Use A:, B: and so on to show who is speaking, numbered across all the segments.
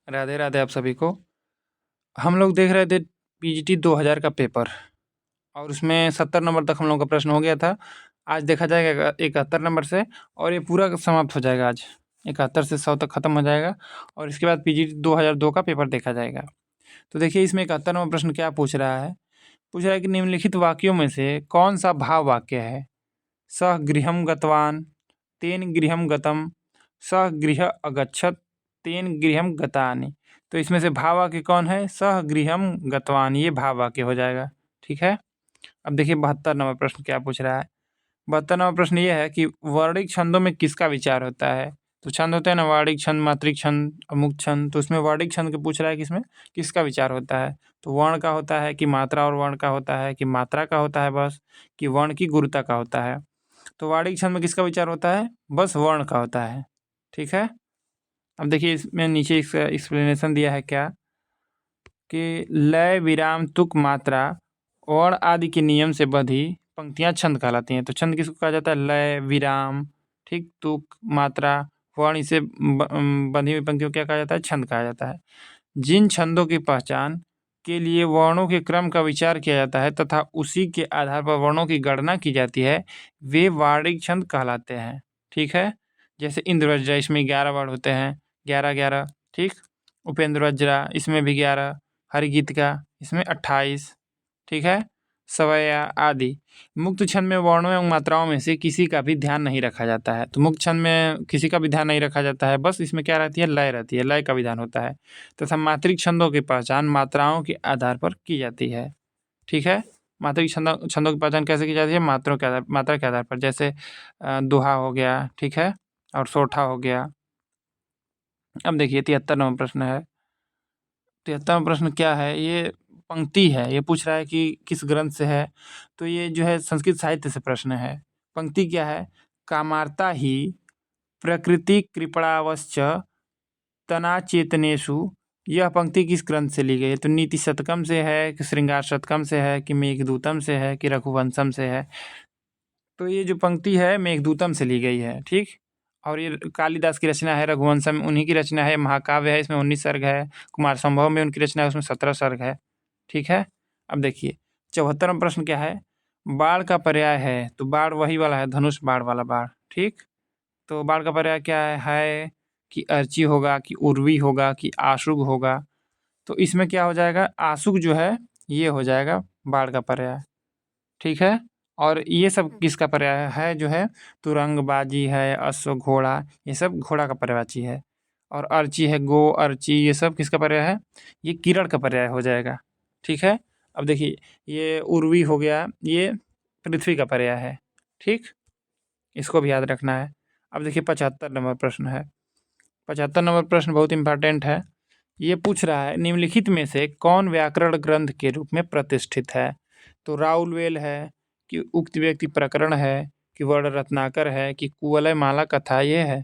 A: राधे राधे आप सभी को। हम लोग देख रहे थे पीजीटी 2000 का पेपर और उसमें 70 नंबर तक हम लोग का प्रश्न हो गया था। आज देखा जाएगा 71 नंबर से और ये पूरा समाप्त हो जाएगा आज। 71 से 100 तक खत्म हो जाएगा और इसके बाद पीजीटी 2002 का पेपर देखा जाएगा। तो देखिए इसमें 71 नंबर प्रश्न क्या पूछ रहा है। पूछ रहा है कि निम्नलिखित वाक्यों में से कौन सा भाव वाक्य है। सः गृहं गतवान्, तेन गृहं गतं, सः गृह अगच्छत्, तेन गृहं गतानि। तो इसमें से भाव वाक्य कौन है। सः गृहं गतवान्, ये भाव वाक्य हो जाएगा। ठीक है। अब देखिए 72 नंबर प्रश्न क्या पूछ रहा है। 72 नंबर प्रश्न ये है कि वर्णिक छंदों में किसका विचार होता है। तो छंद होते हैं ना, वार्णिक छंद, मात्रिक छंद, अमुक छंद। तो उसमें वर्णिक छंद के पूछ रहा है कि इसमें किसका विचार होता है। तो वर्ण का होता है कि मात्रा और वर्ण का होता है कि मात्रा का होता है बस, कि वर्ण की गुरुता का होता है। तो वार्णिक छंद में किसका विचार होता है, बस वर्ण का होता है। ठीक है। अब देखिए इसमें नीचे इसका एक्सप्लेनेशन दिया है क्या कि लय विराम तुक मात्रा वर्ण आदि के नियम से बंधी पंक्तियां छंद कहलाती हैं। तो छंद किसको कहा जाता है, लय विराम, ठीक, तुक मात्रा वर्ण, इसे बंधी हुई पंक्तियों क्या कहा जाता है, छंद कहा जाता है। जिन छंदों की पहचान के लिए वर्णों के क्रम का विचार किया जाता है तथा उसी के आधार पर वर्णों की गणना की जाती है, वे वार्णिक छंद कहलाते हैं। ठीक है। जैसे इंद्र वज्रा, इसमें 11 वर्ण होते हैं, 11 ठीक। उपेंद्र वज्रा, इसमें भी 11। हरिगीत का, इसमें 28। ठीक है। सवया आदि। मुक्त छंद में वर्णों एवं मात्राओं में से किसी का भी ध्यान नहीं रखा जाता है। तो मुक्त छंद में किसी का भी ध्यान नहीं रखा जाता है, बस इसमें क्या रहती है, लय रहती है, लय का विधान होता है। तथा मात्रिक छंदों की पहचान मात्राओं के आधार पर की जाती है। ठीक है। मात्रिक छंदों की पहचान कैसे की जाती है, मात्रा के आधार पर। जैसे दोहा हो गया, ठीक है, और सोठा हो गया। अब देखिए 73 नंबर प्रश्न है। 73वां प्रश्न क्या है, ये पंक्ति है, ये पूछ रहा है कि किस ग्रंथ से है। तो ये जो है संस्कृत साहित्य से प्रश्न है। पंक्ति क्या है, कामार्ता ही प्रकृति कृपणावश्च तना चेतनेशु। यह पंक्ति किस ग्रंथ से ली गई है। तो नीति शतकम से है कि श्रृंगार शतकम से है कि मेघदूतम से है कि रघुवंशम से है। तो ये जो पंक्ति है मेघदूतम से ली गई है। ठीक। और ये कालिदास की रचना है, रघुवंशम उन्हीं की रचना है, महाकाव्य है, इसमें 19 सर्ग है। कुमार संभव में उनकी रचना है, उसमें 17 सर्ग है। ठीक है। अब देखिए 74वां प्रश्न क्या है, बाढ़ का पर्याय है। तो बाढ़ वही वाला है, धनुष बाढ़ वाला बाढ़। ठीक। तो बाढ़ का पर्याय क्या है कि अर्ची होगा कि उर्वी होगा कि आशुग होगा। तो इसमें क्या हो जाएगा, आशुग जो है ये हो जाएगा बाढ़ का पर्याय। ठीक है। और ये सब किसका पर्याय है, जो है तुरंगबाजी है, अश्व घोड़ा, ये सब घोड़ा का पर्यायवाची है। और अर्ची है, गो अर्ची, ये सब किसका पर्याय है, ये किरण का पर्याय हो जाएगा। ठीक है। अब देखिए ये उर्वी हो गया, ये पृथ्वी का पर्याय है। ठीक। इसको भी याद रखना है। अब देखिए 75 नंबर प्रश्न है। 75 नंबर प्रश्न बहुत इंपॉर्टेंट है। ये पूछ रहा है निम्नलिखित में से कौन व्याकरण ग्रंथ के रूप में प्रतिष्ठित है। तो राउलवेल है कि उक्त व्यक्ति प्रकरण है कि वर्ण रत्नाकर है कि कुवलय माला कथा, ये है।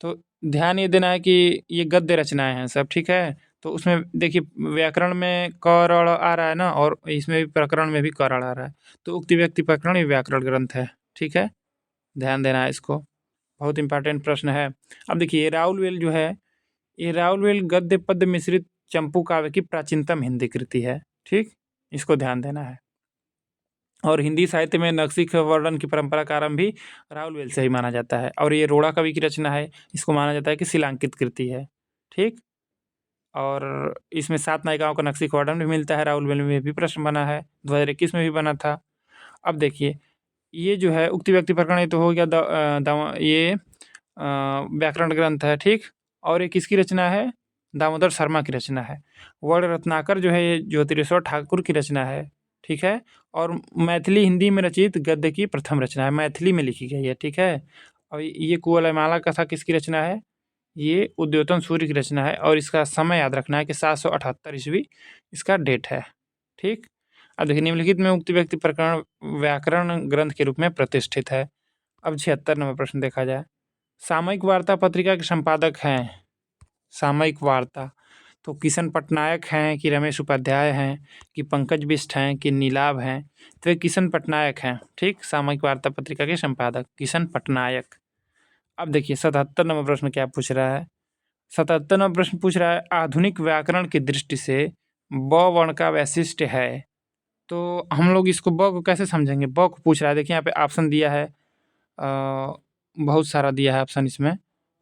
A: तो ध्यान ये देना है कि ये गद्य रचनाएं हैं सब। ठीक है। तो उसमें देखिए व्याकरण में क र आ रहा है ना, और इसमें भी प्रकरण में भी क र आ रहा है। तो उक्त व्यक्ति प्रकरण ही व्याकरण ग्रंथ है। ठीक है। ध्यान देना है इसको, बहुत इंपॉर्टेंट प्रश्न है। अब देखिए राउलवेल जो है, ये राउलवेल गद्य पद्य मिश्रित चंपू काव्य की प्राचीनतम हिंदी कृति है। ठीक। इसको ध्यान देना है। और हिंदी साहित्य में नक्सिक वर्णन की परंपरा का आरंभ भी राउलवेल से ही माना जाता है। और ये रोड़ा कवि की रचना है, इसको माना जाता है कि शिलांकित कृति है। ठीक। और इसमें 7 नायिकाओं का नक्सिक वर्णन भी मिलता है, राउलवेल में भी प्रश्न बना है, 2021 में भी बना था। अब देखिए ये जो है उक्ति व्यक्ति प्रकरण, ये तो हो गया ये व्याकरण ग्रंथ है। ठीक। और ये किसकी रचना है, दामोदर शर्मा की रचना है। वर्ण रत्नाकर जो है ये ज्योतिरेश्वर ठाकुर की रचना है। ठीक है। और मैथिली हिंदी में रचित गद्य की प्रथम रचना है, मैथिली में लिखी गई है। ठीक है। और ये कुवलयमाला कथा किसकी रचना है, ये उद्योतन सूर्य की रचना है। और इसका समय याद रखना है कि 778 ईस्वी इसका डेट है। ठीक। अब देखिए निम्नलिखित में उक्त व्यक्ति प्रकरण व्याकरण ग्रंथ के रूप में प्रतिष्ठित है। अब 76 नंबर प्रश्न देखा जाए। सामयिक वार्ता पत्रिका के संपादक हैं, सामयिक वार्ता, तो किशन पटनायक हैं कि रमेश उपाध्याय हैं कि पंकज बिष्ट हैं कि नीलाभ हैं। तो ये किशन पटनायक हैं। ठीक। सामयिक वार्ता पत्रिका के संपादक किशन पटनायक। अब देखिए 77 नंबर प्रश्न क्या पूछ रहा है, 77वां प्रश्न पूछ रहा है, आधुनिक व्याकरण की दृष्टि से ब वर्ण का वैशिष्ट्य है। तो हम लोग इसको ब को कैसे समझेंगे? ब को पूछ रहा है। देखिए यहाँ पे ऑप्शन दिया है, बहुत सारा दिया है ऑप्शन इसमें।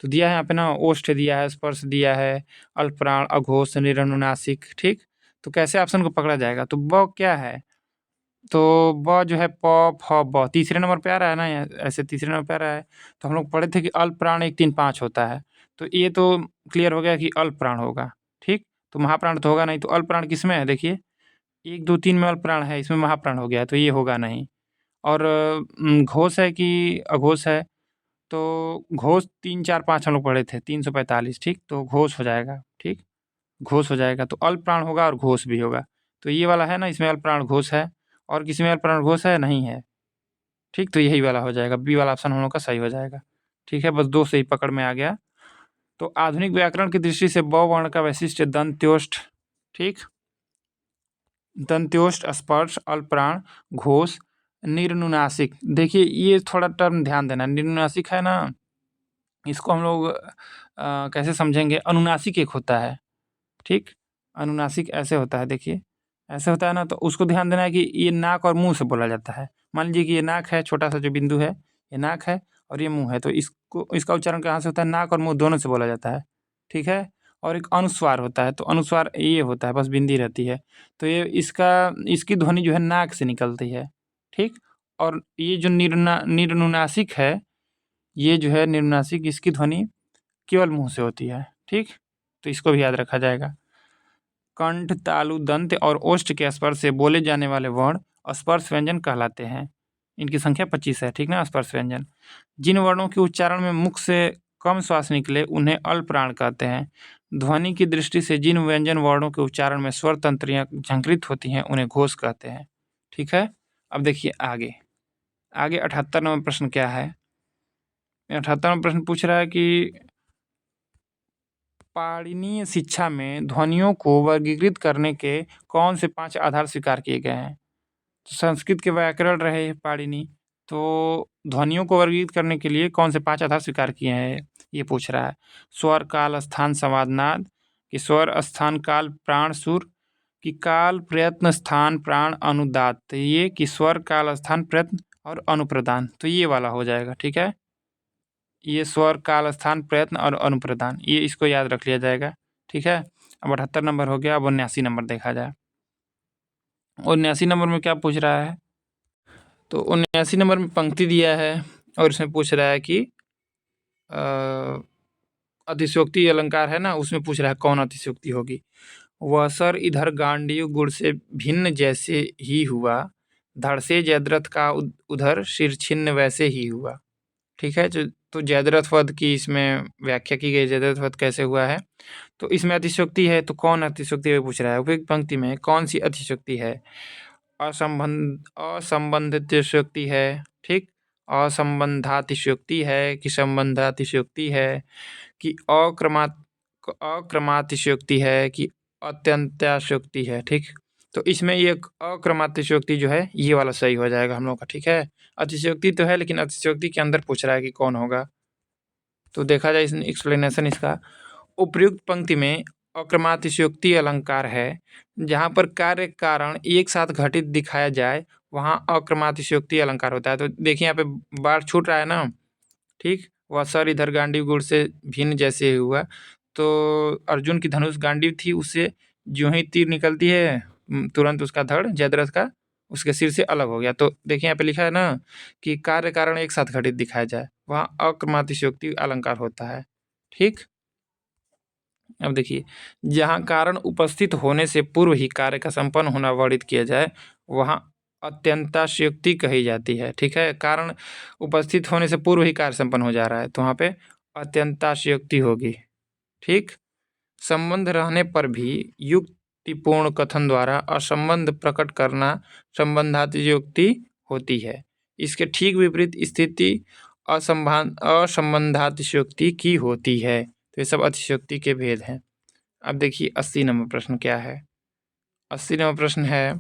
A: तो दिया है यहाँ पे ना, ओष्ठ दिया है, स्पर्श दिया है, अल्पप्राण, अघोष, निरनुनासिक। ठीक, तो कैसे ऑप्शन को पकड़ा जाएगा? तो ब क्या है? तो ब जो है प, फ, ब तीसरे नंबर पे आ रहा है ना, ऐसे तीसरे नंबर पे आ रहा है। तो हम लोग पढ़े थे कि अल्पप्राण 1 3 5 होता है। तो ये तो क्लियर हो गया कि अल्पप्राण होगा। ठीक, तो महाप्राण तो होगा नहीं। तो अल्पप्राण किसमें है? देखिए 1 2 3 में अल्पप्राण है, इसमें महाप्राण हो गया, तो ये होगा नहीं। और घोष है कि अघोष है? तो घोष 3 4 5 हम लोग पढ़े थे, 345। ठीक, तो घोष हो जाएगा। ठीक, घोष हो जाएगा। तो अल्पप्राण होगा और घोष भी होगा। तो ये वाला है ना, इसमें अल्पप्राण घोष है, और किसी में अल्पप्राण घोष है? नहीं है। ठीक, तो यही वाला हो जाएगा, बी वाला ऑप्शन हम लोग का सही हो जाएगा। ठीक है, बस 2 से ही पकड़ में आ गया। तो आधुनिक व्याकरण की दृष्टि से ब वर्ण का वैशिष्ट्य दंत्योष्ठ। ठीक, दंत्योष्ठ, स्पर्श, अल्पप्राण, घोष, निरनुनासिक। देखिए ये थोड़ा टर्म ध्यान देना, निरनुनासिक है ना, इसको हम लोग कैसे समझेंगे? अनुनासिक एक होता है। ठीक, अनुनासिक ऐसे होता है, देखिए ऐसे होता है ना, तो उसको ध्यान देना है कि ये नाक और मुंह से बोला जाता है। मान लीजिए कि ये नाक है, छोटा सा जो बिंदु है ये नाक है, और ये मुंह है, तो इसको इसका उच्चारण कहाँ से होता है? नाक और मुंह दोनों से बोला जाता है। ठीक है, और एक अनुस्वार होता है, तो अनुस्वार ये होता है, बस बिंदी रहती है। तो ये इसकी ध्वनि जो है नाक से निकलती है। ठीक, और ये जो निरनुनासिक है, ये जो है निरनुनासिक, इसकी ध्वनि केवल मुंह से होती है। ठीक, तो इसको भी याद रखा जाएगा। कंठ, तालु, दंत और ओष्ठ के स्पर्श से बोले जाने वाले वर्ण स्पर्श व्यंजन कहलाते हैं। इनकी संख्या 25 है। ठीक ना, स्पर्श व्यंजन। जिन वर्णों के उच्चारण में मुख से कम श्वास निकले उन्हें अल्पप्राण कहते हैं। ध्वनि की दृष्टि से जिन व्यंजन वर्णों के उच्चारण में स्वर तंत्रियां झंकृत होती हैं उन्हें घोष कहते हैं। ठीक है, अब देखिए आगे। आगे 78 नंबर प्रश्न क्या है? 78 नंबर प्रश्न पूछ रहा है कि पाणिनीय शिक्षा में ध्वनियों को वर्गीकृत करने के कौन से 5 आधार स्वीकार किए गए हैं? तो संस्कृत के व्याकरण रहे पाणिनि, तो ध्वनियों को वर्गीकृत करने के लिए कौन से 5 आधार स्वीकार किए हैं, ये पूछ रहा है। स्वर, काल, स्थान, संवाद, नाद, कि स्वर, स्थान, काल, प्राण, सुर, कि काल, प्रयत्न, स्थान, प्राण, अनुदात। तो ये कि स्वर, काल, स्थान, प्रयत्न और अनुप्रदान, तो ये वाला हो जाएगा। ठीक है, ये स्वर, काल, स्थान, प्रयत्न और अनुप्रदान, ये इसको याद रख लिया जाएगा। ठीक है, अब 78 नंबर हो गया। अब 79 नंबर देखा जाए। 79 नंबर में क्या पूछ रहा है? तो 79 नंबर में पंक्ति दिया है और इसमें पूछ रहा है कि अतिशयोक्ति अलंकार है ना, उसमें पूछ रहा है कौन अतिशयोक्ति होगी। वह सर इधर गांडीव गुण से भिन्न जैसे ही हुआ, धड़ से जयद्रथ का उधर सिर छिन्न वैसे ही हुआ। ठीक है, तो जयद्रथ वध की इसमें व्याख्या की गई, जयद्रथ वध कैसे हुआ है। तो इसमें अतिशयोक्ति है, तो कौन अतिशयोक्ति पूछ रहा है? उपयुक्त पंक्ति में कौन सी अतिशयोक्ति है? असंबंधित है। ठीक, असंबंधातिशयोक्ति है कि संबंधातिशयोक्ति है, कि अक्रमातिशयोक्ति है, कि अत्यंताशयोक्ति है। ठीक, तो इसमें ये अक्रमातिशयोक्ति जो है ये वाला सही हो जाएगा हम लोग का। ठीक है, अतिशयोक्ति तो है लेकिन अतिशयोक्ति के अंदर पूछ रहा है कि कौन होगा। तो देखा जाए इसमें एक्सप्लेनेशन इसका। उपर्युक्त पंक्ति में अक्रमातिशयोक्ति अलंकार है जहाँ पर कार्य कारण एक साथ घटित दिखाया जाए, वहाँ अक्रमातिशयोक्ति अलंकार होता है। तो देखिए यहाँ पे बार छूट रहा है ना। ठीक, वह सर इधर गांडीव गुण से भिन्न जैसे हुआ, तो अर्जुन की धनुष गांडीव थी, उससे जो ही तीर निकलती है तुरंत उसका धड़ जयद्रथ का उसके सिर से अलग हो गया। तो देखिए यहाँ पे लिखा है ना कि कार्य कारण एक साथ घटित दिखाया जाए, वहाँ अक्रमातिशयोक्ति अलंकार होता है। ठीक, अब देखिए, जहाँ कारण उपस्थित होने से पूर्व ही कार्य का संपन्न होना वर्णित किया जाए वहाँ अत्यंताशयोक्ति कही जाती है। ठीक है, कारण उपस्थित होने से पूर्व ही कार्य संपन्न हो जा रहा है, तो वहाँ पे अत्यंताशयोक्ति होगी। ठीक, संबंध रहने पर भी युक्तिपूर्ण कथन द्वारा असंबंध प्रकट करना संबंधातिशयोक्ति होती है। इसके ठीक विपरीत स्थिति असंबंधातिशयोक्ति की होती है। तो ये सब अतिशयोक्ति के भेद हैं। अब देखिए 80 नंबर प्रश्न क्या है? 80 नंबर प्रश्न है,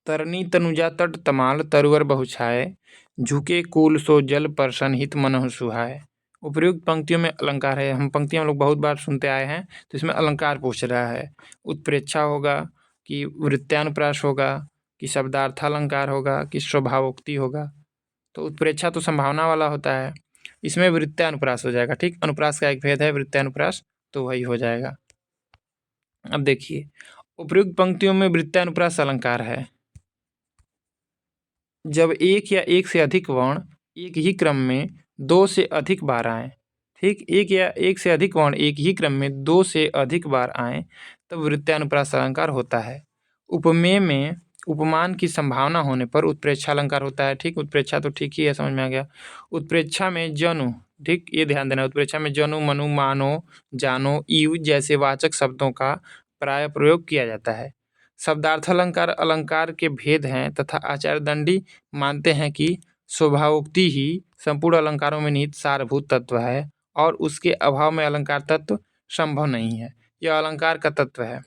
A: तरनी तनुजा तट तमाल तरुवर बहुछाए, झुके कूल सो जल पर सनहित मनहु सुहाए। उपर्युक्त पंक्तियों में अलंकार है। हम पंक्तियाँ हम लोग बहुत बार सुनते आए हैं, तो इसमें अलंकार पूछ रहा है। उत्प्रेक्षा होगा कि वृत्यानुप्रास होगा कि शब्दार्थालंकार होगा कि स्वभावोक्ति होगा। तो उत्प्रेक्षा तो संभावना वाला होता है, इसमें वृत्यानुप्रास हो जाएगा। ठीक, अनुप्रास का एक भेद है वृत्यानुप्रास, तो वही हो जाएगा। अब देखिए, उपर्युक्त पंक्तियों में वृत्यानुप्रास अलंकार है जब एक या एक से अधिक वर्ण एक ही क्रम में दो से अधिक बार आए। ठीक, एक या एक से अधिक वर्ण एक ही क्रम में दो से अधिक बार आए तब वृत्यानुप्रास अलंकार होता है। उपमेय में उपमान की संभावना होने पर उत्प्रेक्षा अलंकार होता है। ठीक, उत्प्रेक्षा तो ठीक ही है, समझ में आ गया। उत्प्रेक्षा में जनु, ठीक, ये ध्यान देना, उत्प्रेक्षा में जनु, मनु, मानो, जानो, इव जैसे वाचक शब्दों का प्राय प्रयोग किया जाता है। शब्दार्थ अलंकार अलंकार के भेद हैं तथा आचार्य दंडी मानते हैं कि स्वभावोक्ति ही संपूर्ण अलंकारों में निहित सारभूत तत्व है और उसके अभाव में अलंकार तत्व संभव नहीं है। यह अलंकार का तत्व है।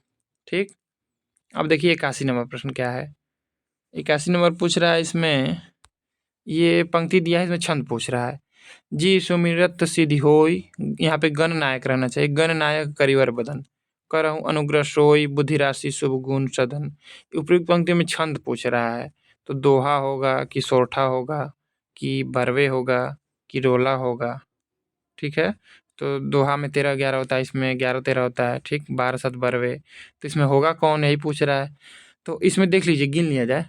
A: ठीक, अब देखिए 81 नंबर प्रश्न क्या है। 81 नंबर पूछ रहा है, इसमें ये पंक्ति दिया है, इसमें छंद पूछ रहा है। जी सुमिरत सिद्धि होय, यहाँ पे गण नायक रहना चाहिए। गण नायक करिवर बदन, करहु अनुग्रह सोई, बुद्धि राशि शुभ गुण सदन। उपयुक्त पंक्ति में छंद पूछ रहा है, तो दोहा होगा कि सोरठा होगा कि बरवे होगा कि रोला होगा। ठीक है, तो दोहा में 13-11 होता है, इसमें 11-13 होता है। ठीक, 12-7 बरवे, तो इसमें होगा कौन, यही पूछ रहा है। तो इसमें देख लीजिए, गिन लिया जाए।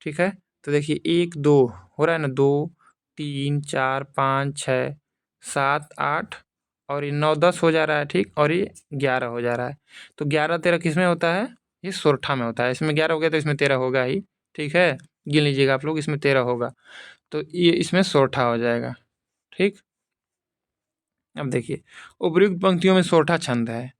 A: ठीक है, तो देखिए 1 2 हो रहा है ना, 2 3 4 5 6 7 8 और ये 9 10 हो जा रहा है। ठीक, और ये 11 हो जा रहा है। तो 11-13 किस में होता है, ये सोरठा में होता है। इसमें 11 हो गया तो इसमें 13 होगा ही। ठीक है, गिन लीजिएगा आप लोग, इसमें 13 होगा, तो ये इसमें सोरठा हो जाएगा। ठीक, अब देखिए, उपर्युक्त पंक्तियों में सोरठा छंद है।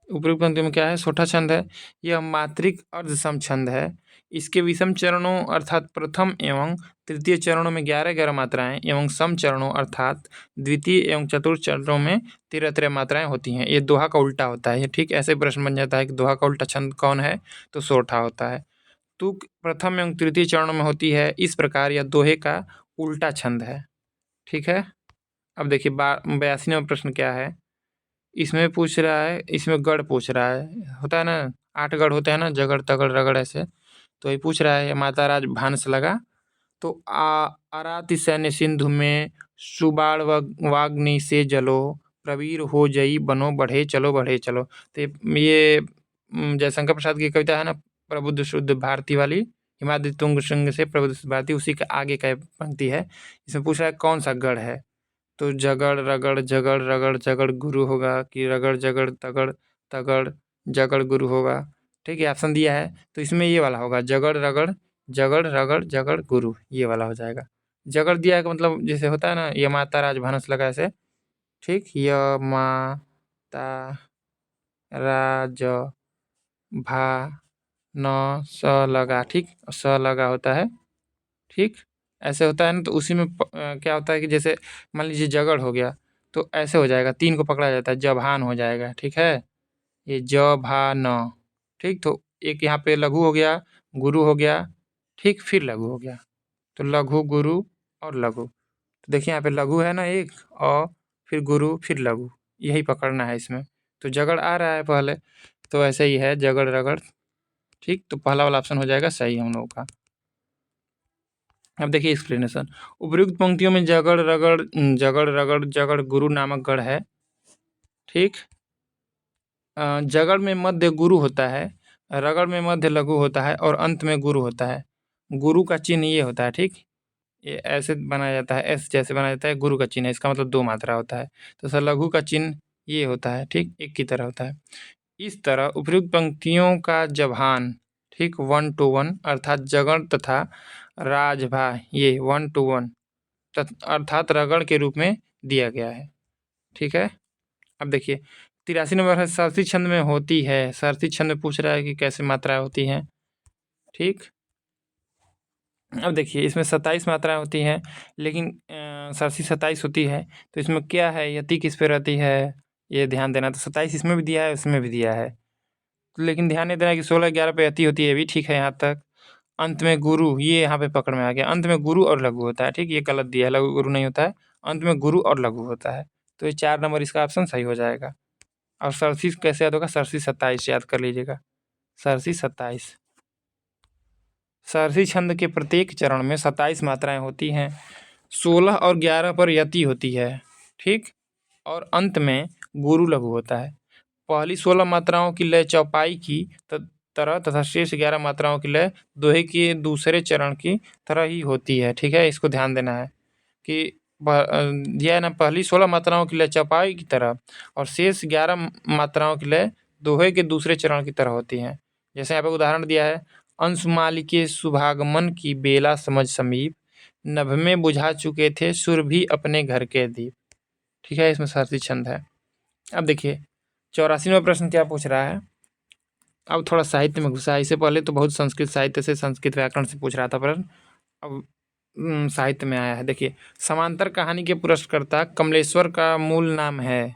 A: उपर्युक्त पंक्तियों में क्या है, सोरठा छंद है। यह मात्रिक अर्ध सम छंद है। इसके विषम चरणों अर्थात प्रथम एवं तृतीय चरणों में 11-11 मात्राएं एवं सम चरणों अर्थात द्वितीय एवं चतुर्थ चरणों में 13-13 मात्राएं होती हैं। ये दोहा का उल्टा होता है। ठीक, ऐसे प्रश्न बन जाता है कि दोहा का उल्टा छंद कौन है, तो सोरठा होता है। तुक प्रथम एवं तृतीय चरणों में होती है। इस प्रकार यह दोहे का उल्टा छंद है। ठीक है, अब देखिए 82 नंबर प्रश्न क्या है। इसमें पूछ रहा है, इसमें गढ़ पूछ रहा है, होता है ना 8 गढ़ होते हैं ना, जगड़ तगड़ रगड़ ऐसे, तो ये पूछ रहा है माता राज भानस लगा, तो आराति सैन्य सिंधु में सुबाड़ वाग्नि से जलो, प्रवीर हो जई बनो बढ़े चलो बढ़े चलो। तो ये जयशंकर प्रसाद की कविता है ना, प्रबुद्ध शुद्ध भारती वाली, हिमाद्रि तुंग श्रृंग से प्रबुद्ध शुद्ध भारती, उसी के आगे का पंक्ति है। इसमें पूछ रहा है कौन सा गढ़ है, तो जगड़ रगड़ जगड़ रगड़ जगड़ गुरु होगा कि रगड़ जगड़ तगड़ तगड़ जगड़ गुरु होगा। ठीक है, ऑप्शन दिया है, तो इसमें ये वाला होगा, जगड़ रगड़ जगड़ रगड़ जगड़ गुरु, ये वाला हो जाएगा। जगड़ दिया है का मतलब जैसे होता है ना, ये माता राज भानस लगा ऐसे। ठीक, य माता राज भा न स लगा। ठीक, स लगा होता है। ठीक, ऐसे होता है ना, तो उसी में क्या होता है कि जैसे मान लीजिए जगड़ हो गया, तो ऐसे हो जाएगा, 3 को पकड़ा जाता है, जभान हो जाएगा। ठीक है, ये ज भा न। ठीक, तो एक यहाँ पे लघु हो गया, गुरु हो गया। ठीक, फिर लघु हो गया, तो लघु गुरु और लघु। तो देखिए यहाँ पे लघु है ना एक, और फिर गुरु फिर लघु, यही पकड़ना है इसमें। तो जगड़ आ रहा है पहले, तो ऐसे ही है जगड़ रगड़। ठीक, तो पहला वाला ऑप्शन हो जाएगा सही हम लोगों का। अब देखिए एक्सप्लेनेशन। उपर्युक्त पंक्तियों में जगड़ रगड़ जगड़ गुरु नामक गढ़ है। ठीक, जगड़ में मध्य गुरु होता है, रगड़ में मध्य लघु होता है और अंत में गुरु होता है। गुरु का चिन्ह ये होता है। ठीक, ये ऐसे बनाया जाता है, ऐसे जैसे बनाया जाता है, गुरु का चिन्ह है, इसका मतलब 2 मात्रा होता है। तो सर लघु का चिन्ह ये होता है। ठीक, एक की तरह होता है। इस तरह उपर्युक्त पंक्तियों का जभान, ठीक, 1 to 1 अर्थात जगड़ तथा राजभा ये 1 to 1 अर्थात रगड़ के रूप में दिया गया है। ठीक है, अब देखिए 83 नंबर है, सरसी छंद में होती है। सरसी छंद में पूछ रहा है कि कैसे मात्राएं होती हैं। ठीक, अब देखिए इसमें 27 मात्राएं होती हैं, लेकिन सरसी 27 होती है, तो इसमें क्या है, यति किस पे रहती है, ये ध्यान देना। तो 27 इसमें भी दिया है, उसमें भी दिया है, लेकिन ध्यान नहीं देना कि 16-11 पे यति होती है, ये भी ठीक है यहाँ तक। अंत में गुरु, ये यहाँ पे पकड़ में आ गया, अंत में गुरु और लघु होता है। ठीक, ये गलत दिया है, लघु गुरु नहीं होता है, अंत में गुरु और लघु होता है। तो ये 4 नंबर इसका ऑप्शन सही हो जाएगा। और सरसी कैसे याद होगा? सरसी 27 याद कर लीजिएगा। सरसी 27। सरसी छंद के प्रत्येक चरण में 27 मात्राएं होती हैं। 16 और 11 पर यति होती है, ठीक, और अंत में गुरु लघु होता है। पहली 16 मात्राओं की लय चौपाई की तरह तथा शेष 11 मात्राओं की लय दोहे के दूसरे चरण की तरह ही होती है, ठीक है। इसको ध्यान देना है कि दिया है ना, पहली 16 मात्राओं की लय चौपाई की तरह और शेष 11 मात्राओं की लय दोहे के दूसरे चरण की तरह होती हैं। जैसे यहाँ पे उदाहरण दिया है, अंशुमाली के शुभागमन की बेला समझ समीप, नभ में बुझा चुके थे सुर भी अपने घर के दीप, ठीक है। इसमें सरसी छंद है। अब देखिए 84वां प्रश्न क्या पूछ रहा है। अब थोड़ा साहित्य में घुसा है। इससे पहले तो बहुत संस्कृत साहित्य से, संस्कृत व्याकरण से पूछ रहा था प्रश्न। अब साहित्य में आया है। देखिए, समांतर कहानी के पुरस्कर्ता कमलेश्वर का मूल नाम है।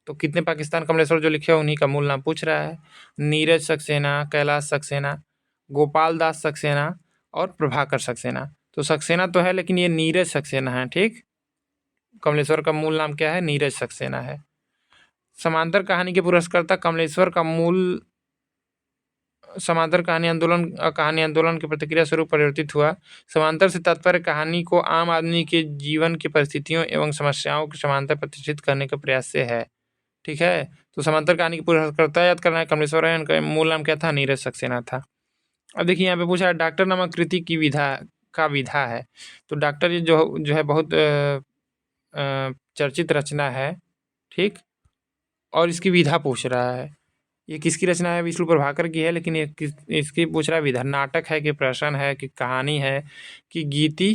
A: तो कितने पाकिस्तान कमलेश्वर जो लिखे हैं उन्हीं का मूल नाम पूछ रहा है। नीरज सक्सेना, कैलाश सक्सेना, गोपाल दास सक्सेना और प्रभाकर सक्सेना। तो सक्सेना तो है लेकिन ये नीरज सक्सेना है, ठीक। कमलेश्वर का मूल नाम क्या है? नीरज सक्सेना है। समांतर कहानी के पुरस्कर्ता कमलेश्वर का मूल समांतर कहानी आंदोलन की प्रतिक्रिया स्वरूप परिवर्तित हुआ। समांतर से तात्पर्य कहानी को आम आदमी के जीवन की परिस्थितियों एवं समस्याओं के समांतर प्रतिष्ठित करने के प्रयास से है, ठीक है। तो समांतर कहानी के पुरस्कर्ता याद करना है कमलेश्वर है। उनका मूल नाम क्या था? नीरज सक्सेना था। अब देखिए यहाँ पे पूछा है डॉक्टर नामक कृति की विधा है। तो डॉक्टर ये जो है बहुत चर्चित रचना है, ठीक, और इसकी विधा पूछ रहा है। ये किसकी रचना है? विष्णु प्रभाकर की है, लेकिन ये इसकी पूछ रहा है विधा। नाटक है कि प्रश्न है कि कहानी है कि गीति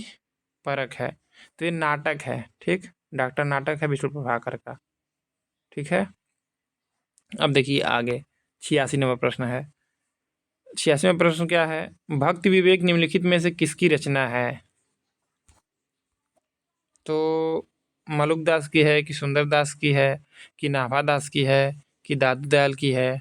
A: परक है? तो ये नाटक है, ठीक। डॉक्टर नाटक है विष्णु प्रभाकर का, ठीक है। अब देखिए आगे 86वां प्रश्न है। 86वां प्रश्न क्या है? भक्ति विवेक निम्नलिखित में से किसकी रचना है? तो मलुकदास की है कि सुंदरदास की है कि नाभादास की है कि दादू दयाल की है?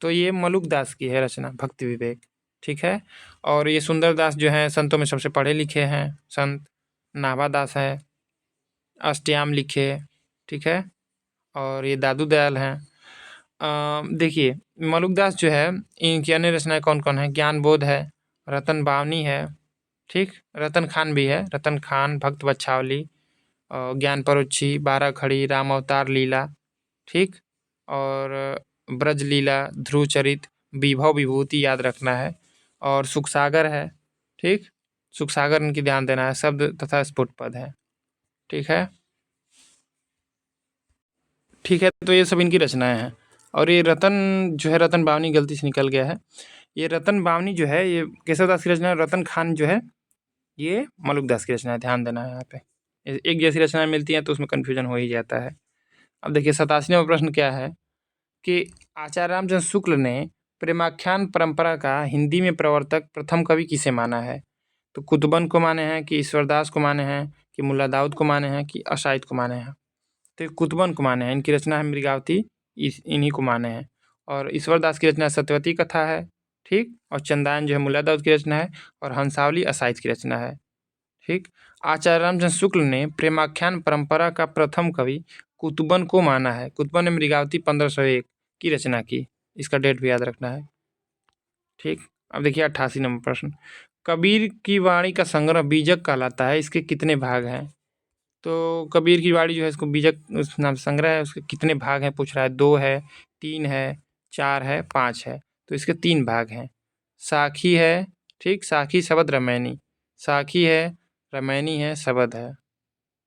A: तो ये मलुकदास की है रचना भक्ति विवेक, ठीक है। और ये सुंदरदास जो हैं संतों में सबसे पढ़े लिखे हैं संत। नाभादास है, अष्टयाम लिखे, ठीक है। और ये दादू दयाल हैं। देखिए मलुकदास जो है, इनकी अन्य रचनाएं कौन कौन है? ज्ञान बोध है, रतन बावनी है, ठीक। रतन खान भी है, रतन खान, भक्त बच्छावली, ज्ञान परोक्षी, 12 खड़ी, राम अवतार लीला, ठीक। और ब्रज लीला, ध्रुव चरित, विभव विभूति याद रखना है। और सुख सागर है, ठीक। सुख सागर इनकी ध्यान देना है। शब्द तथा स्फुट पद है, ठीक है। ठीक है, तो ये सब इनकी रचनाएं हैं। और ये रतन जो है, रतन बावनी गलती से निकल गया है। ये रतन बावनी जो है ये केशवदास की रचना है। रतन खान जो है ये मलुकदास की रचना है, ध्यान देना है यहाँ पे। एक जैसी रचनाएं मिलती हैं तो उसमें कन्फ्यूजन हो ही जाता है। अब देखिए 87वां प्रश्न क्या है कि आचार्य रामचंद्र शुक्ल ने प्रेमाख्यान परंपरा का हिंदी में प्रवर्तक प्रथम कवि किसे माना है? तो कुतुबन को माने हैं कि ईश्वरदास को माने हैं कि मुल्ला दाऊद को माने हैं कि अशाइत को माने हैं? तो कुतुबन को माने हैं। इनकी रचना है मृगावती, इन्हीं को माने हैं। और ईश्वरदास की रचना सत्यवती कथा है, ठीक। और चंदायन जो है मुल्ला दाऊद की रचना है। और हंसावली अशाइत की रचना है, ठीक। आचार्य रामचंद्र शुक्ल ने प्रेमाख्यान परंपरा का प्रथम कवि कुतुबन को माना है। कुतुबन ने मृगावती 1501 की रचना की। इसका डेट भी याद रखना है, ठीक। अब देखिए 88 प्रश्न। कबीर की वाणी का संग्रह बीजक कहलाता है। इसके कितने भाग हैं? तो कबीर की वाणी जो है इसको बीजक उस नाम से संग्रह है। उसके कितने भाग हैं पूछ रहा है। 2 है, 3 है, 4 है, 5 है। तो इसके 3 भाग हैं। साखी है, ठीक। साखी शबद रामायणी, साखी है, रामायणी है, शबद है,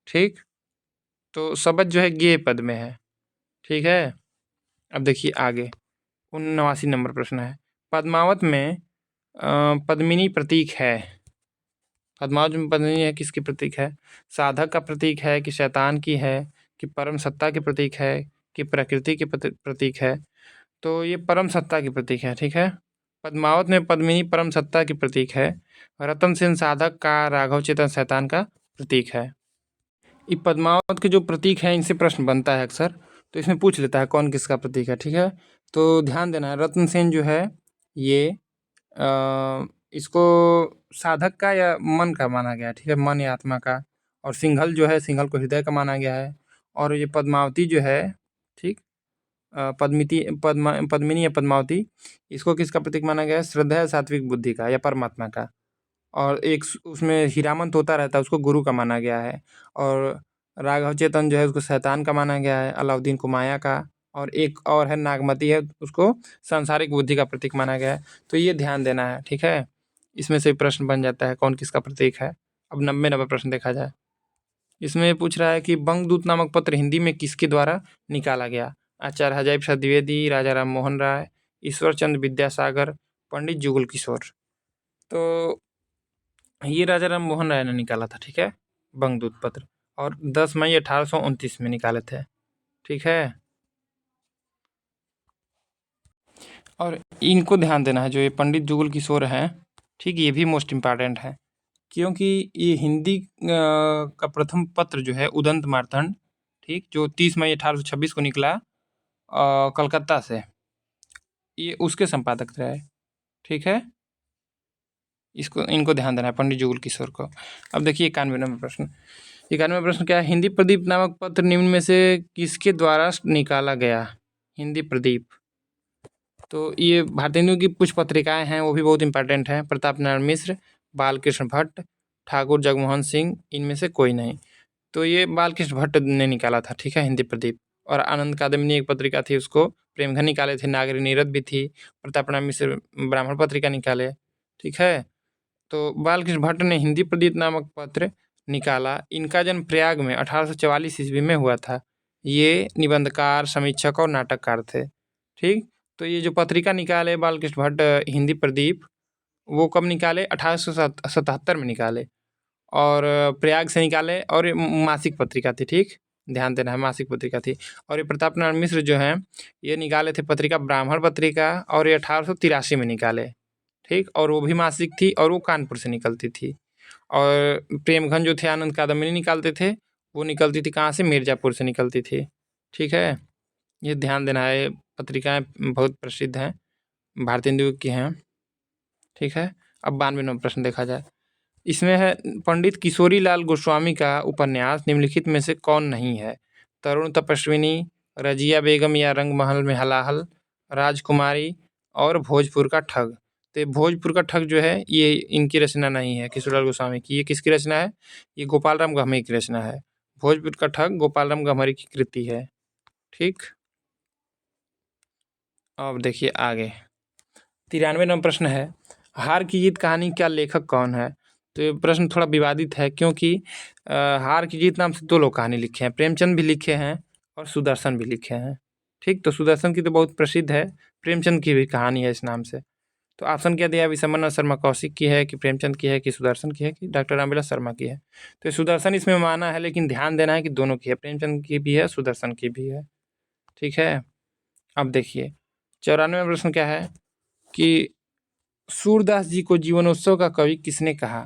A: ठीक। तो शबद जो है गेय पद में है, ठीक है। अब देखिए आगे 79 प्रश्न है। पद्मावत में पद्मिनी प्रतीक है। पद्मावत में पद्मिनी है किसकी प्रतीक है? साधक का प्रतीक है कि शैतान की है कि परम सत्ता की प्रतीक है कि प्रकृति की प्रतीक है? तो ये परम सत्ता की प्रतीक है, ठीक है। पद्मावत में पद्मिनी परम सत्ता की प्रतीक है। रतन सेन साधक का, राघव चेतन शैतान का प्रतीक है। ये पद्मावत के जो प्रतीक हैं इनसे प्रश्न बनता है अक्सर, तो इसमें पूछ लेता है कौन किसका प्रतीक है, ठीक है। तो ध्यान देना है, रत्न सेन जो है ये इसको साधक का या मन का माना गया, ठीक है, मन या आत्मा का। और सिंघल जो है, सिंघल को हृदय का माना गया है। और ये पद्मावती जो है, ठीक, पद्मिनी या पद्मावती, इसको किसका प्रतीक माना गया है? श्रद्धा या सात्विक बुद्धि का या परमात्मा का। और एक उसमें हीरामन तोता रहता है, उसको गुरु का माना गया है। और राघव चेतन जो है, उसको शैतान का माना गया है। अलाउद्दीन को माया का। और एक और है नागमती है, उसको सांसारिक बुद्धि का प्रतीक माना गया है। तो ये ध्यान देना है, ठीक है। इसमें से प्रश्न बन जाता है कौन किसका प्रतीक है। अब 90 प्रश्न देखा जाए। इसमें पूछ रहा है कि बंगदूत नामक पत्र हिंदी में किसके द्वारा निकाला गया? आचार्य हजारी प्रसाद द्विवेदी, राजा राम मोहन राय, ईश्वर चंद्र विद्यासागर, पंडित जुगल किशोर। तो ये राजा राम मोहन राय ने निकाला था, ठीक है, बंगदूत पत्र। और 10 मई 1829 में निकाले थे, ठीक है। और इनको ध्यान देना है, जो ये पंडित जुगल किशोर हैं, ठीक, ये भी मोस्ट इम्पॉर्टेंट है, क्योंकि ये हिंदी का प्रथम पत्र जो है उदंत मार्तंड, ठीक, जो 30 मई 1826 को निकला कलकत्ता से, ये उसके संपादक रहे, ठीक है। इनको ध्यान देना है, पंडित जुगल किशोर को। अब देखिए 91वां प्रश्न। 91वां प्रश्न क्या है? हिंदी प्रदीप नामक पत्र निम्न में से किसके द्वारा निकाला गया? हिंदी प्रदीप, तो ये भारतेंदु की कुछ पत्रिकाएं हैं, वो भी बहुत इंपॉर्टेंट हैं। प्रताप नारायण मिश्र, बालकृष्ण भट्ट, ठाकुर जगमोहन सिंह, इनमें से कोई नहीं। तो ये बालकृष्ण भट्ट ने निकाला था, ठीक है, हिंदी प्रदीप। और आनंद कादम्बिनी एक पत्रिका थी, उसको प्रेमघन निकाले थे। नागरी नीरद भी थी। प्रताप नारायण मिश्र ब्राह्मण पत्रिका निकाले, ठीक है। तो बालकृष्ण भट्ट ने हिंदी प्रदीप नामक पत्र निकाला। इनका जन्म प्रयाग में 1844 ईस्वी में हुआ था। ये निबंधकार, समीक्षक और नाटककार थे, ठीक। तो ये जो पत्रिका निकाले बालकृष्ण भट्ट, हिंदी प्रदीप, वो कब निकाले? 1877 में निकाले। और प्रयाग से निकाले। और ये मासिक पत्रिका थी, ठीक, ध्यान देना है, मासिक पत्रिका थी। और ये प्रताप नारायण मिश्र जो हैं, ये निकाले थे पत्रिका ब्राह्मण पत्रिका, और ये 1883 में निकाले, ठीक। और वो भी मासिक थी, और वो कानपुर से निकलती थी। और प्रेमघन जो थे, आनंद कादम्बिनी निकालते थे, वो निकलती थी कहाँ से? मिर्जापुर से निकलती थी, ठीक है। ये ध्यान देना है, पत्रिकाएं बहुत प्रसिद्ध हैं, भारतेंदु की हैं, ठीक है। अब 92वां प्रश्न देखा जाए। इसमें है, पंडित किशोरी लाल गोस्वामी का उपन्यास निम्नलिखित में से कौन नहीं है? तरुण तपस्विनी, रजिया बेगम या रंगमहल में हलाहल, राजकुमारी, और भोजपुर का ठग। तो भोजपुर का ठग जो है, ये इनकी रचना नहीं है, किशोरीलाल गोस्वामी की। ये किसकी रचना है? ये गोपाल राम गहमरी की रचना है। भोजपुर का ठग गोपाल राम गहमरी की कृति है, ठीक। अब देखिए आगे 93वां प्रश्न है, हार की जीत कहानी का लेखक कौन है? तो ये प्रश्न थोड़ा विवादित है, क्योंकि हार की जीत नाम से 2 लोग कहानी लिखे हैं। प्रेमचंद भी लिखे हैं और सुदर्शन भी लिखे हैं, ठीक। तो सुदर्शन की तो बहुत प्रसिद्ध है, प्रेमचंद की भी कहानी है इस नाम से। तो ऑप्शन क्या दिया? विशंबरनाथ शर्मा कौशिक की है, कि प्रेमचंद की है, कि सुदर्शन की है, कि डॉक्टर रामविलास शर्मा की है? तो सुदर्शन इसमें माना है, लेकिन ध्यान देना है कि दोनों की है, प्रेमचंद की भी है, सुदर्शन की भी है, ठीक है। अब देखिए 94वां प्रश्न क्या है कि सूरदास जी को जीवनोत्सव का कवि किसने कहा?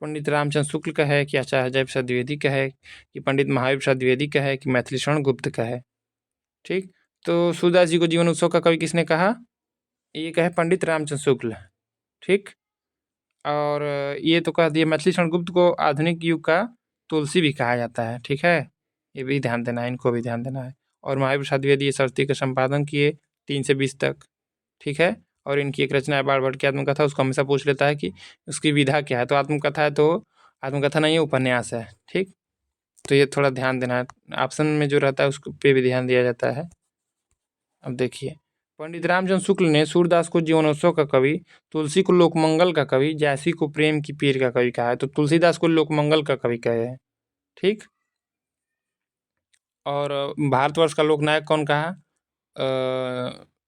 A: पंडित रामचंद्र शुक्ल का है, कि आचार्य हजारी प्रसाद द्विवेदी का है, कि पंडित महावीर प्रसाद द्विवेदी का है, कि मैथिलीशरण गुप्त का है, ठीक। तो सूरदास जी को जीवनोत्सव का कवि किसने कहा? ये कहे पंडित रामचंद्र शुक्ल, ठीक। और ये तो कह दिया। मैथिलीशरण गुप्त को आधुनिक युग का तुलसी भी कहा जाता है, ठीक है। ये भी ध्यान देना है, इनको भी ध्यान देना है। और महावीर प्रसाद द्विवेदी ये सरस्वती का संपादन किए 3 से 20 तक, ठीक है। और इनकी एक रचना है बाणभट्ट की आत्मकथा, उसको हमेशा पूछ लेता है कि उसकी विधा क्या है? तो आत्मकथा है, तो आत्मकथा नहीं है, उपन्यास है, ठीक। तो ये थोड़ा ध्यान देना है, ऑप्शन में जो रहता है उसको पे भी ध्यान दिया जाता है। अब देखिए, पंडित रामचंद्र शुक्ल ने सूरदास को जीवनोत्सव का कवि, तुलसी को लोकमंगल का कवि, जैसी को प्रेम की पीर का कवि कहा है। तो तुलसीदास को लोकमंगल का कवि कहे हैं, ठीक। और भारतवर्ष का लोकनायक कौन कहा?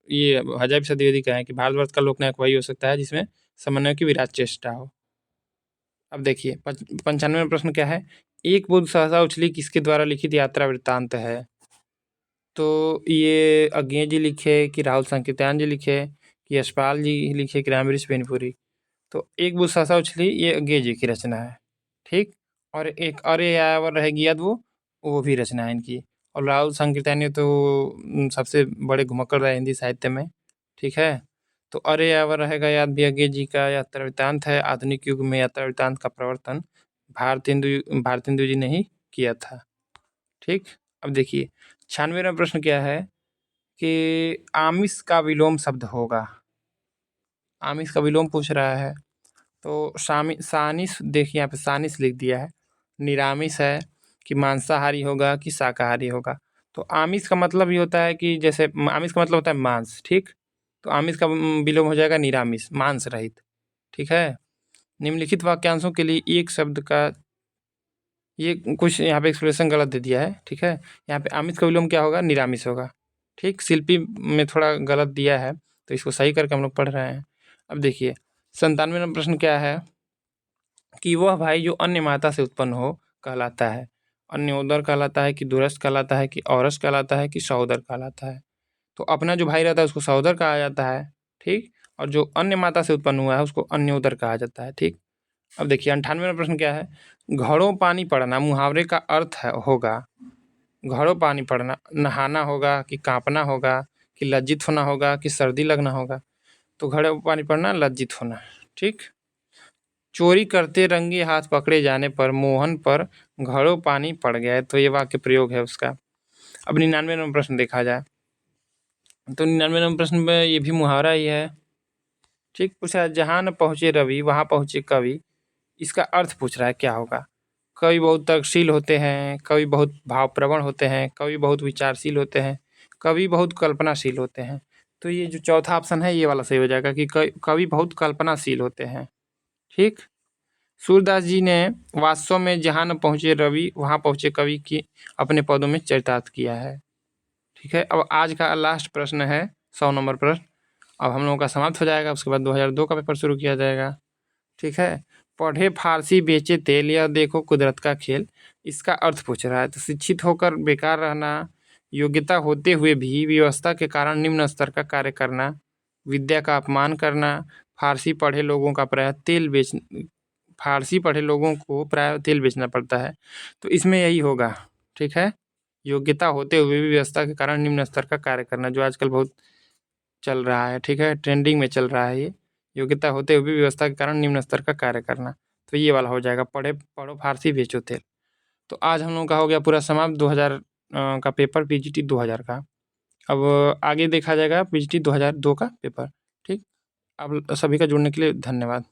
A: ये हजारी प्रसाद द्विवेदी कहे कि भारतवर्ष का लोकनायक वही हो सकता है जिसमें समन्वय की विराट चेष्टा हो। अब देखिए 95वां प्रश्न क्या है? एक बुध सहसा उछली किसके द्वारा लिखित यात्रा वृत्तांत है? तो ये अज्ञेय जी लिखे, कि राहुल संकीर्तन जी लिखे, कि यशपाल जी लिखे, कि रामवृक्ष बेनीपुरी? तो एक बुध सहसा उछली ये अज्ञेय जी की रचना है, ठीक। और एक अरे यायावर रहेगी याद, वो भी रचना है इनकी। और राहुल संकीर्तन तो सबसे बड़े घुमक्कड़ रहे हिंदी साहित्य में, ठीक है। तो अरे यायावर रहेगा याद भी अज्ञेय जी का यात्रा वृत्तांत है। आधुनिक युग में यात्रा वृत्तांत का प्रवर्तन भारतेंदु जी ने ही किया था। ठीक, अब देखिए 96वां प्रश्न क्या है कि आमिष का विलोम शब्द होगा। आमिष का विलोम पूछ रहा है, तो सानिस देखिए यहाँ पे सानिस लिख दिया है। निरामिष है कि मांसाहारी होगा कि शाकाहारी होगा। तो आमिष का मतलब ये होता है कि जैसे आमिष का मतलब होता है मांस, ठीक। तो आमिष का विलोम हो जाएगा निरामिष, मांस रहित। ठीक है, निम्नलिखित वाक्यांशों के लिए एक शब्द का, ये कुछ यहाँ पे एक्सप्रेशन गलत दे दिया है। ठीक है, यहाँ पे आमिष का विलोम क्या होगा, निरामिष होगा। ठीक, शिल्पी में थोड़ा गलत दिया है, तो इसको सही करके हम लोग पढ़ रहे हैं। अब देखिए 97वां प्रश्न क्या है कि वह भाई जो अन्य माता से उत्पन्न हो कहलाता है। अन्योदर कहलाता है कि दूरस्थ कहलाता है कि औरस कहलाता है कि सहोदर कहलाता है। तो अपना जो भाई रहता है उसको सहोदर कहा जाता है। ठीक, और जो अन्य माता से उत्पन्न हुआ है उसको अन्योदर कहा जाता है। ठीक, अब देखिए 98वां प्रश्न क्या है, घड़ों पानी पड़ना मुहावरे का अर्थ है होगा। घड़ों पानी पड़ना नहाना होगा कि कांपना होगा कि लज्जित होना होगा कि सर्दी लगना होगा। तो घड़ों पानी पड़ना लज्जित होना। ठीक, चोरी करते रंगे हाथ पकड़े जाने पर मोहन पर घड़ों पानी पड़ गया। तो ये वाक्य प्रयोग है उसका। अब 99वां प्रश्न देखा जाए, तो 99वां प्रश्न में ये भी मुहावरा ही है। ठीक, पूछा है जहाँ न पहुँचे रवि वहाँ पहुँचे कवि। इसका अर्थ पूछ रहा है क्या होगा। कवि बहुत तर्कशील होते हैं, कवि बहुत भावप्रवण होते हैं, कवि बहुत विचारशील होते हैं, कवि बहुत कल्पनाशील होते हैं। तो ये जो चौथा ऑप्शन है ये वाला सही हो जाएगा कि कवि बहुत कल्पनाशील होते हैं। ठीक, सूरदास जी ने वास्तव में जहाँ न पहुँचे रवि वहाँ पहुँचे कवि की अपने पदों में चरितार्थ किया है। ठीक है, अब आज का लास्ट प्रश्न है 100 नंबर प्रश्न। अब हम लोगों का समाप्त हो जाएगा, उसके बाद 2002 का पेपर शुरू किया जाएगा। ठीक है, पढ़े फारसी बेचे तेल या देखो कुदरत का खेल। इसका अर्थ पूछ रहा है। तो शिक्षित होकर बेकार रहना, योग्यता होते हुए भी व्यवस्था के कारण निम्न स्तर का कार्य करना, विद्या का अपमान करना, फारसी पढ़े लोगों को प्राय तेल बेचना पड़ता है। तो इसमें यही होगा। ठीक है, योग्यता होते हुए भी व्यवस्था के कारण निम्न स्तर का कार्य करना, जो आजकल बहुत चल रहा है। ठीक है, ट्रेंडिंग में चल रहा है ये। योग्यता होते हुए भी व्यवस्था के कारण निम्न स्तर का कार्य करना, तो ये वाला हो जाएगा पढ़ो फारसी बेचो तेल। तो आज हम लोग का हो गया पूरा समाप्त 2000 का पेपर, पीजीटी 2000 का। अब आगे देखा जाएगा पीजीटी 2002 का पेपर। ठीक, अब सभी का जुड़ने के लिए धन्यवाद।